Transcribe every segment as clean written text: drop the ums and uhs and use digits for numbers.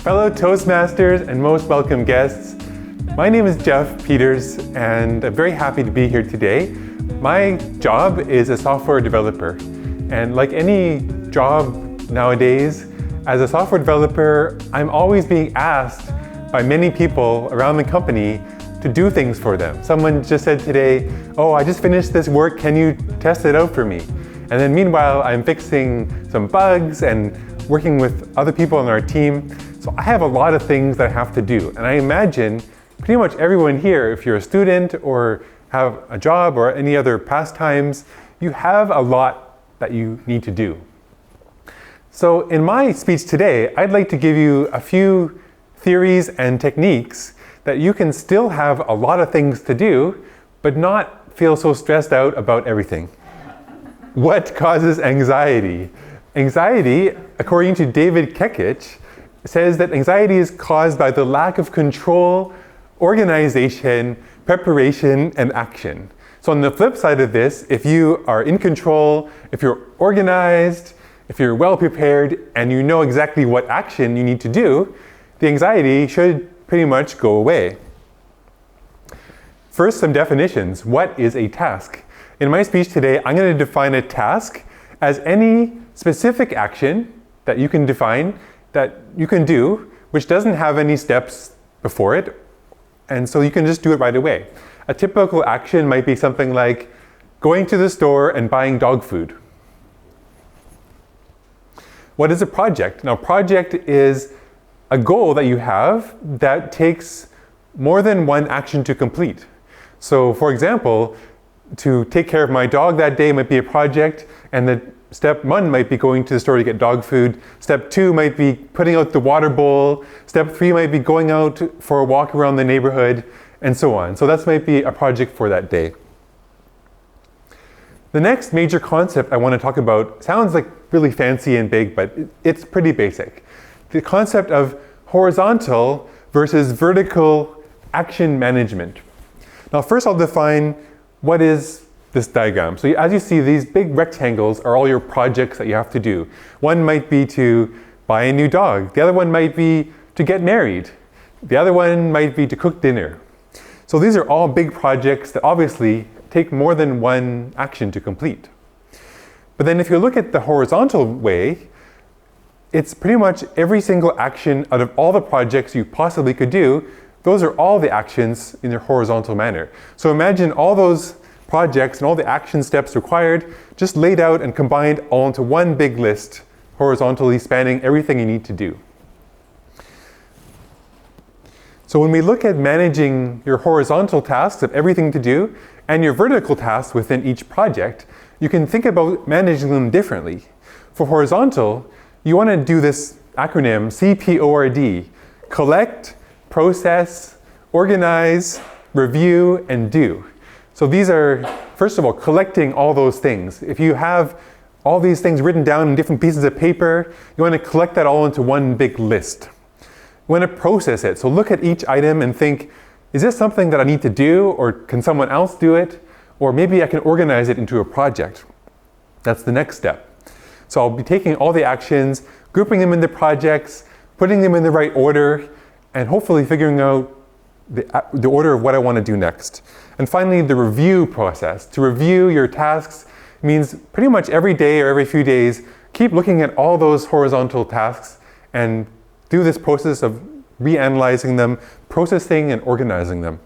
Fellow Toastmasters and most welcome guests, my name is Geoff Peters and I'm very happy to be here today. My job is a software developer, and like any job nowadays, as a software developer, I'm always being asked by many people around the company to do things for them. Someone just said today, "Oh, I just finished this work, can you test it out for me?" And then meanwhile, I'm fixing some bugs and working with other people on our team. So I have a lot of things that I have to do. And I imagine pretty much everyone here, if you're a student or have a job or any other pastimes, you have a lot that you need to do. So in my speech today, I'd like to give you a few theories and techniques that you can still have a lot of things to do, but not feel so stressed out about everything. What causes anxiety? Anxiety, according to David Kekich, says that anxiety is caused by the lack of control, organization, preparation, and action. So on the flip side of this, if you are in control, if you're organized, if you're well prepared, and you know exactly what action you need to do, the anxiety should pretty much go away. First, some definitions. What is a task? In my speech today, I'm going to define a task as any specific action that you can define, that you can do, which doesn't have any steps before it, and so you can just do it right away. A typical action might be something like going to the store and buying dog food. What is a project? Now, project is a goal that you have that takes more than one action to complete. So, for example, to take care of my dog that day might be a project, and the step 1 might be going to the store to get dog food. Step 2 might be putting out the water bowl. Step 3 might be going out for a walk around the neighborhood, and so on. So that might be a project for that day. The next major concept I want to talk about sounds like really fancy and big, but it's pretty basic. The concept of horizontal versus vertical action management. Now first I'll define what is this diagram. So as you see, these big rectangles are all your projects that you have to do. One might be to buy a new dog. The other one might be to get married. The other one might be to cook dinner. So these are all big projects that obviously take more than one action to complete. But then if you look at the horizontal way, it's pretty much every single action out of all the projects you possibly could do. Those are all the actions in their horizontal manner. So imagine all those projects and all the action steps required just laid out and combined all into one big list, horizontally spanning everything you need to do. So when we look at managing your horizontal tasks of everything to do and your vertical tasks within each project, you can think about managing them differently. For horizontal, you want to do this acronym CPORD: collect, process, organize, review, and do. So these are, first of all, collecting all those things. If you have all these things written down in different pieces of paper, you want to collect that all into one big list. You want to process it. So look at each item and think, is this something that I need to do, or can someone else do it? Or maybe I can organize it into a project. That's the next step. So I'll be taking all the actions, grouping them into projects, putting them in the right order, and hopefully figuring out the order of what I want to do next. And finally, the review process. To review your tasks means pretty much every day or every few days, keep looking at all those horizontal tasks and do this process of reanalyzing them, processing and organizing them.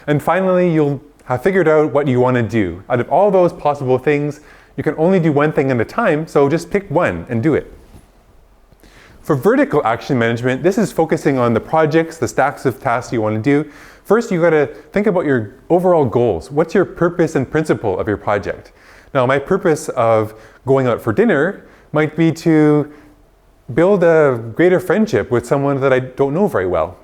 And finally, you'll have figured out what you want to do. Out of all those possible things, you can only do one thing at a time, so just pick one and do it. For vertical action management, this is focusing on the projects, the stacks of tasks you want to do. First, you got to think about your overall goals. What's your purpose and principle of your project? Now, my purpose of going out for dinner might be to build a greater friendship with someone that I don't know very well.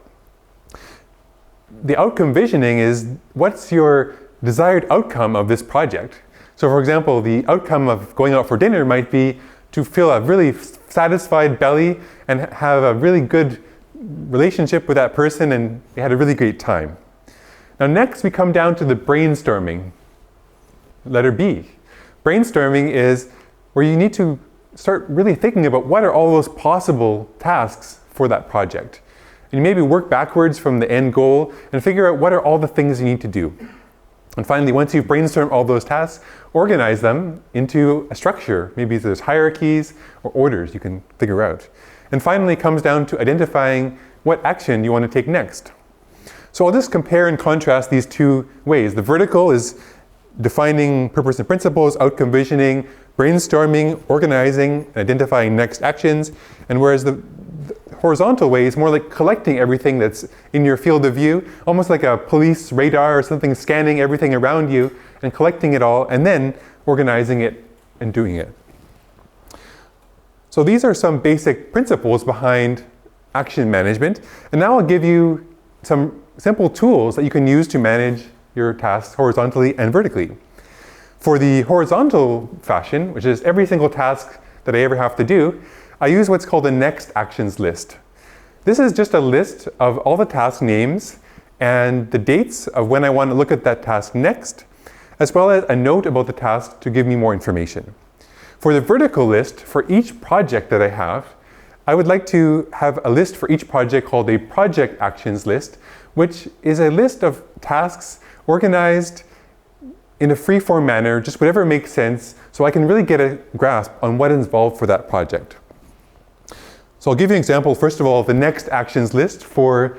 The outcome visioning is, what's your desired outcome of this project? So for example, the outcome of going out for dinner might be to feel a really satisfied belly and have a really good relationship with that person, and we had a really great time. Now next we come down to the brainstorming, letter B. Brainstorming is where you need to start really thinking about what are all those possible tasks for that project. And you maybe work backwards from the end goal and figure out what are all the things you need to do. And finally, once you've brainstormed all those tasks, organize them into a structure. Maybe there's hierarchies or orders you can figure out. And finally, it comes down to identifying what action you want to take next. So I'll just compare and contrast these two ways. The vertical is defining purpose and principles, outcome visioning, brainstorming, organizing, and identifying next actions. And whereas the horizontal way is more like collecting everything that's in your field of view, almost like a police radar or something, scanning everything around you and collecting it all and then organizing it and doing it. So these are some basic principles behind action management. And now I'll give you some simple tools that you can use to manage your tasks horizontally and vertically. For the horizontal fashion, which is every single task that I ever have to do, I use what's called a next actions list. This is just a list of all the task names and the dates of when I want to look at that task next, as well as a note about the task to give me more information. For the vertical list, for each project that I have, I would like to have a list for each project called a project actions list, which is a list of tasks organized in a free-form manner, just whatever makes sense, so I can really get a grasp on what is involved for that project. So I'll give you an example, first of all, of the next actions list for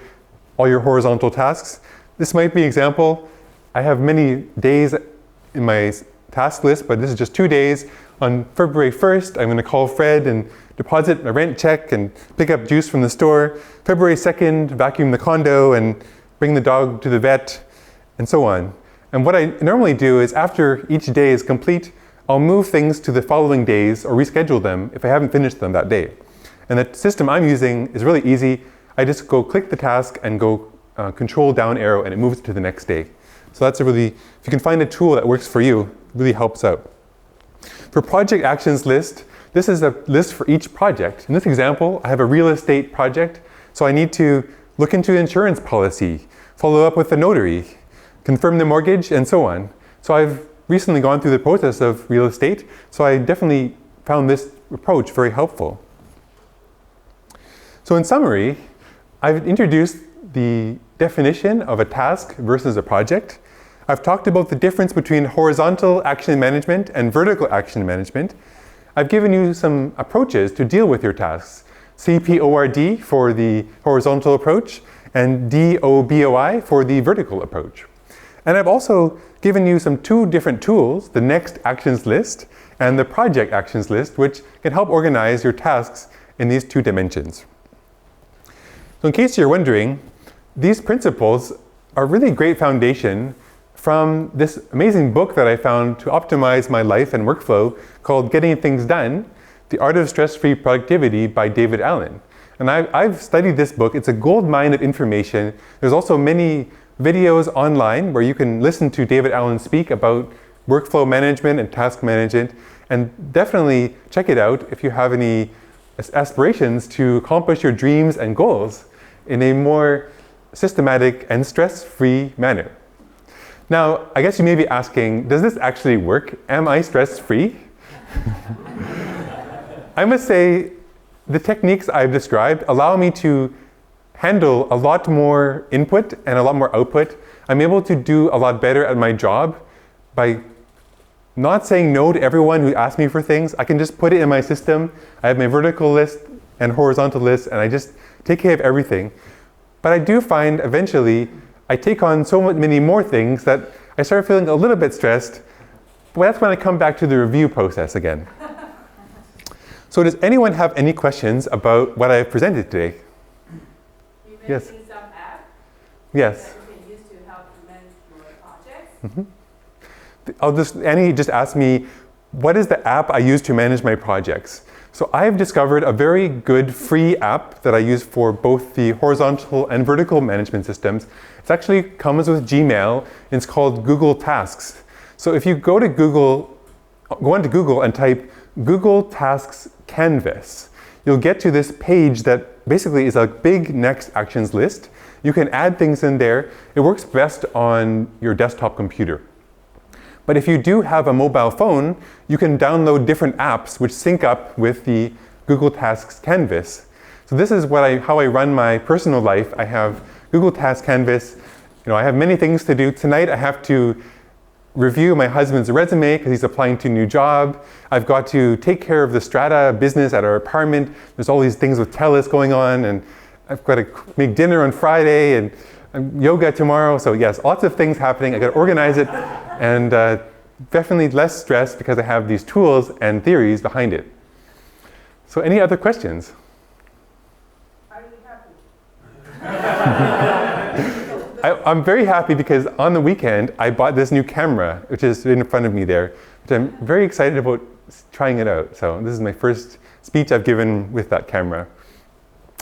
all your horizontal tasks. This might be an example. I have many days in my task list, but this is just 2 days. On February 1st, I'm going to call Fred and deposit a rent check and pick up juice from the store. February 2nd, vacuum the condo and bring the dog to the vet, and so on. And what I normally do is after each day is complete, I'll move things to the following days or reschedule them if I haven't finished them that day. And the system I'm using is really easy. I just go click the task and go control down arrow and it moves it to the next day. So that's a really, if you can find a tool that works for you, it really helps out. For project actions list, this is a list for each project. In this example, I have a real estate project, so I need to look into insurance policy, follow up with the notary, confirm the mortgage, and so on. So I've recently gone through the process of real estate, so I definitely found this approach very helpful. So in summary, I've introduced the definition of a task versus a project. I've talked about the difference between horizontal action management and vertical action management. I've given you some approaches to deal with your tasks. CPORD for the horizontal approach and DOBOI for the vertical approach. And I've also given you two different tools, the next actions list and the project actions list, which can help organize your tasks in these two dimensions. So in case you're wondering, these principles are really great foundation from this amazing book that I found to optimize my life and workflow called Getting Things Done, The Art of Stress-Free Productivity by David Allen. And I've studied this book. It's a gold mine of information. There's also many videos online where you can listen to David Allen speak about workflow management and task management. And definitely check it out if you have any aspirations to accomplish your dreams and goals in a more systematic and stress-free manner. Now, I guess you may be asking, does this actually work? Am I stress-free? I must say, the techniques I've described allow me to handle a lot more input and a lot more output. I'm able to do a lot better at my job by not saying no to everyone who asks me for things. I can just put it in my system. I have my vertical list and horizontal list, and I just take care of everything. But I do find eventually I take on so many more things that I start feeling a little bit stressed. But that's when I come back to the review process again. So does anyone have any questions about what I've presented today? You Yes. mentioned some app Yes. that you can use to help manage your projects. Annie just asked me, what is the app I use to manage my projects? So I've discovered a very good free app that I use for both the horizontal and vertical management systems. It actually comes with Gmail, and it's called Google Tasks. So if you go onto Google and type Google Tasks Canvas, you'll get to this page that basically is a big next actions list. You can add things in there. It works best on your desktop computer. But if you do have a mobile phone, you can download different apps which sync up with the Google Tasks Canvas. So this is how I run my personal life. I have Google Task Canvas. I have many things to do. Tonight I have to review my husband's resume because he's applying to a new job. I've got to take care of the strata business at our apartment. There's all these things with TELUS going on, and I've got to make dinner on Friday and yoga tomorrow. So yes, lots of things happening. I got to organize it, and definitely less stress because I have these tools and theories behind it. So any other questions? Are you happy? I'm very happy because on the weekend I bought this new camera, which is in front of me there, which I'm very excited about trying it out. So this is my first speech I've given with that camera.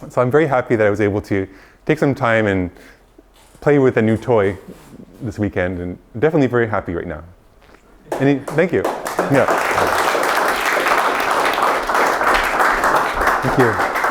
So I'm very happy that I was able to take some time and play with a new toy this weekend, and definitely very happy right now. Thank you. Yeah. Thank you.